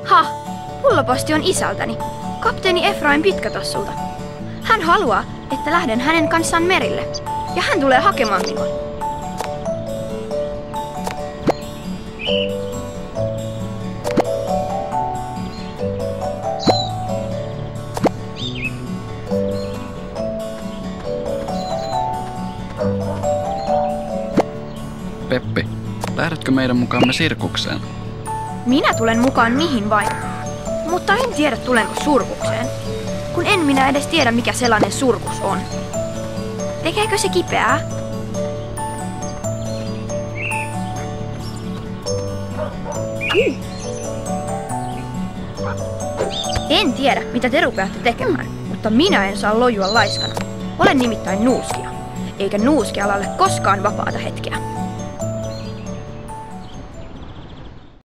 Ha, pulloposti on isältäni, kapteeni Efraim Pitkätassulta. Hän haluaa, että lähden hänen kanssaan merille, ja hän tulee hakemaan minua. Peppi, lähdetkö meidän mukaamme sirkukseen? Minä tulen mukaan mihin vain, mutta en tiedä tulenko surkukseen, kun en minä edes tiedä mikä sellainen surkus on. Tekeekö se kipeää? En tiedä mitä te rupeatte tekemään, mutta minä en saa lojua laiskana. Olen nimittäin nuuskia, eikä nuuskialla ole koskaan vapaata hetkeä.